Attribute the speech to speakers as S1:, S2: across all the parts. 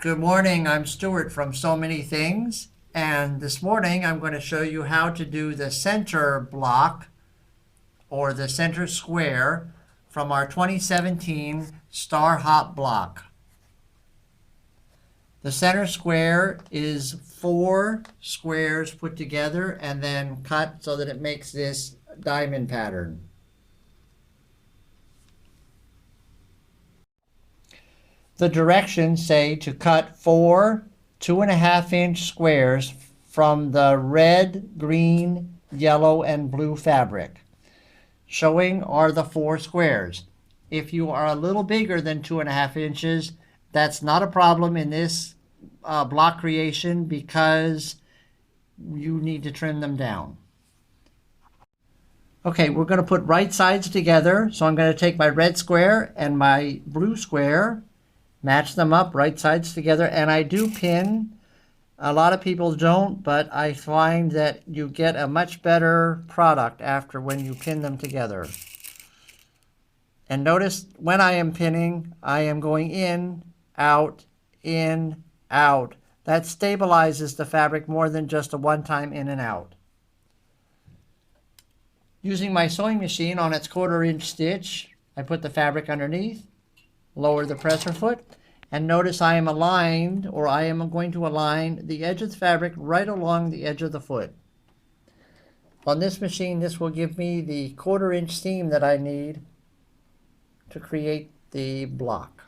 S1: Good morning, I'm Stuart from So Many Things, and this morning I'm going to show you how to do the center block or the center square from our 2017 Star Hop block. The center square is 4 squares put together and then cut so that it makes this diamond pattern. The directions say to cut 4 2.5-inch squares from the red, green, yellow, and blue fabric. Showing are the 4 squares. If you are a little bigger than 2.5 inches, that's not a problem in this block creation because you need to trim them down. Okay, we're going to put right sides together. So I'm going to take my red square and my blue square, match them up, right sides together, and I do pin. A lot of people don't, but I find that you get a much better product after when you pin them together. And notice when I am pinning, I am going in, out, in, out. That stabilizes the fabric more than just a one-time in and out. Using my sewing machine on its 1/4-inch stitch, I put the fabric underneath, lower the presser foot, and notice I am aligned, or I am going to align the edge of the fabric right along the edge of the foot. On this machine, this will give me the 1/4-inch seam that I need to create the block.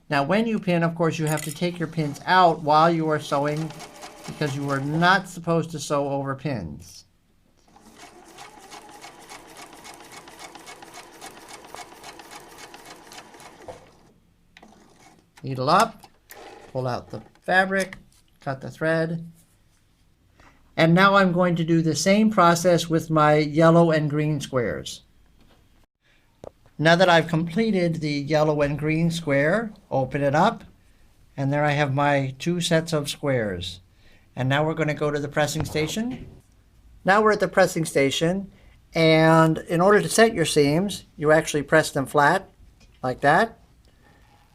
S1: Now when you pin, of course, you have to take your pins out while you are sewing because you are not supposed to sew over pins. Needle up, pull out the fabric, cut the thread. And now I'm going to do the same process with my yellow and green squares. Now that I've completed the yellow and green square, open it up, and there I have my 2 sets of squares. And now we're going to go to the pressing station. Now we're at the pressing station, and in order to set your seams, you actually press them flat, like that.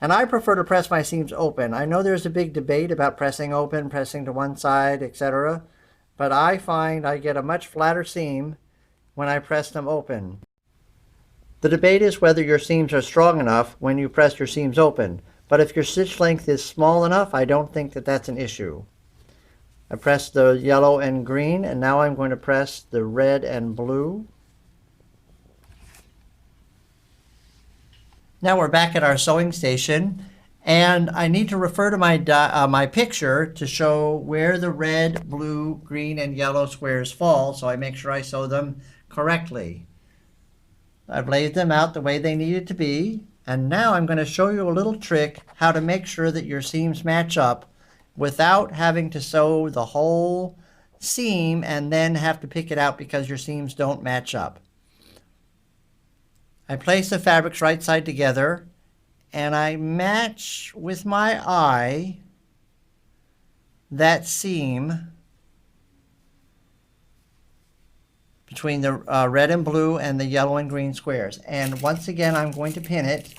S1: And I prefer to press my seams open. I know there's a big debate about pressing open, pressing to one side, etc. But I find I get a much flatter seam when I press them open. The debate is whether your seams are strong enough when you press your seams open. But if your stitch length is small enough, I don't think that that's an issue. I pressed the yellow and green, and now I'm going to press the red and blue. Now we're back at our sewing station, and I need to refer to my picture to show where the red, blue, green, and yellow squares fall, so I make sure I sew them correctly. I've laid them out the way they needed to be, and now I'm going to show you a little trick how to make sure that your seams match up without having to sew the whole seam and then have to pick it out because your seams don't match up. I place the fabrics right side together, and I match with my eye that seam between the red and blue and the yellow and green squares. And once again, I'm going to pin it.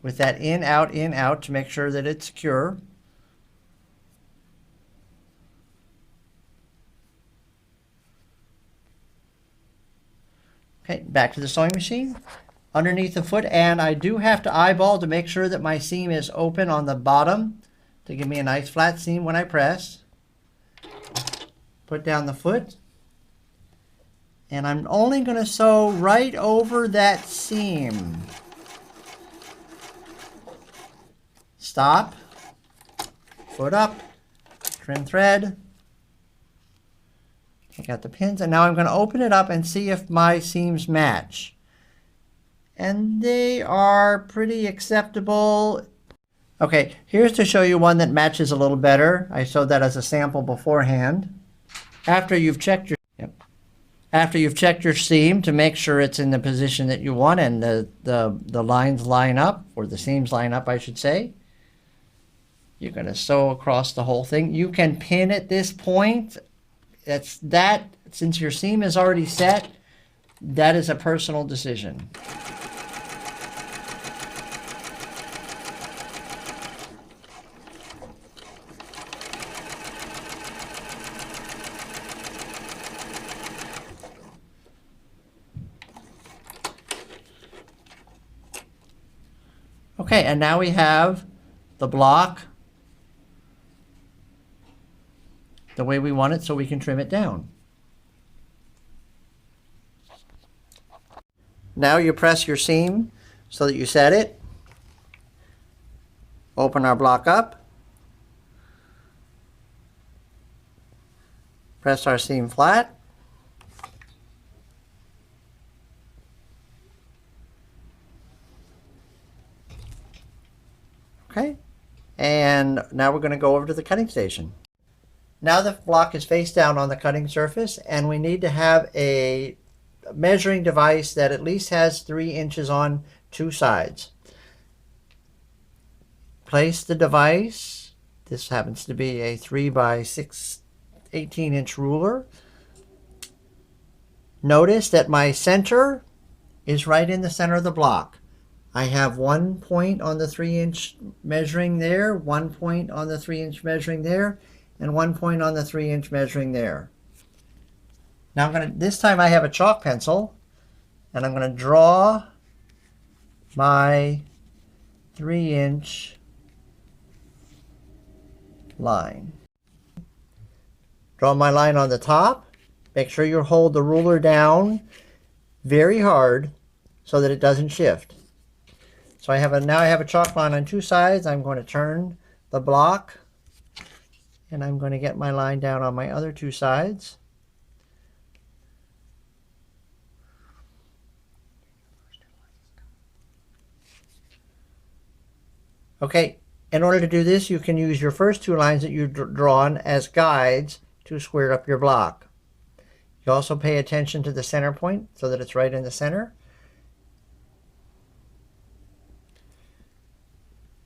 S1: With that in, out to make sure that it's secure. Okay, back to the sewing machine, underneath the foot, and I do have to eyeball to make sure that my seam is open on the bottom to give me a nice flat seam when I press. Put down the foot, and I'm only going to sew right over that seam. Stop, foot up, trim thread. I got the pins, and now I'm going to open it up and see if my seams match. And they are pretty acceptable. Okay, here's to show you one that matches a little better. I sewed that as a sample beforehand. After you've checked your seam to make sure it's in the position that you want and the lines line up, or the seams line up, I should say, You're going to sew across the whole thing. You can pin at this point. Since your seam is already set, that is a personal decision. Okay, and now we have the block the way we want it, so we can trim it down. Now you press your seam so that you set it. Open our block up. Press our seam flat. Okay, and now we're going to go over to the cutting station. Now the block is face down on the cutting surface, and we need to have a measuring device that at least has 3 inches on 2 sides. Place the device. This happens to be a 3 by 6 18-inch ruler. Notice that my center is right in the center of the block. I have 1 point on the 3-inch measuring there, 1 point on the 3-inch measuring there, and 1 point on the 3-inch measuring there. Now this time I have a chalk pencil, and I'm going to draw my 3-inch line. Draw my line on the top. Make sure you hold the ruler down very hard so that it doesn't shift. So now I have a chalk line on 2 sides. I'm going to turn the block, and I'm going to get my line down on my other 2 sides. Okay, in order to do this, you can use your first 2 lines that you've drawn as guides to square up your block. You also pay attention to the center point so that it's right in the center.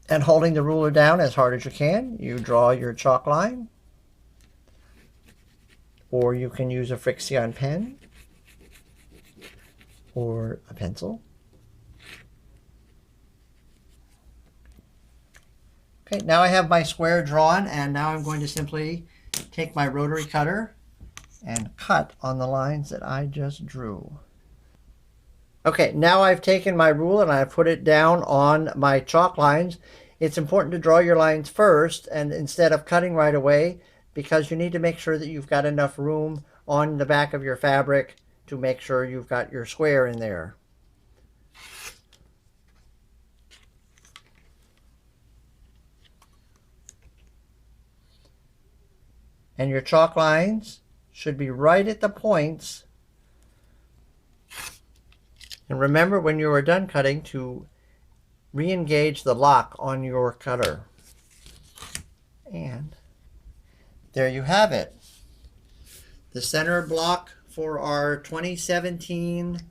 S1: And holding the ruler down as hard as you can, you draw your chalk line. Or you can use a Frixion pen or a pencil. Okay, now I have my square drawn, and now I'm going to simply take my rotary cutter and cut on the lines that I just drew. Okay, now I've taken my rule and I've put it down on my chalk lines. It's important to draw your lines first and instead of cutting right away, because you need to make sure that you've got enough room on the back of your fabric to make sure you've got your square in there. And your chalk lines should be right at the points. And remember when you are done cutting to re-engage the lock on your cutter. And there you have it. The center block for our 2017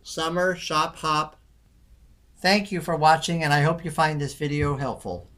S1: Summer Shop Hop. Thank you for watching, and I hope you find this video helpful.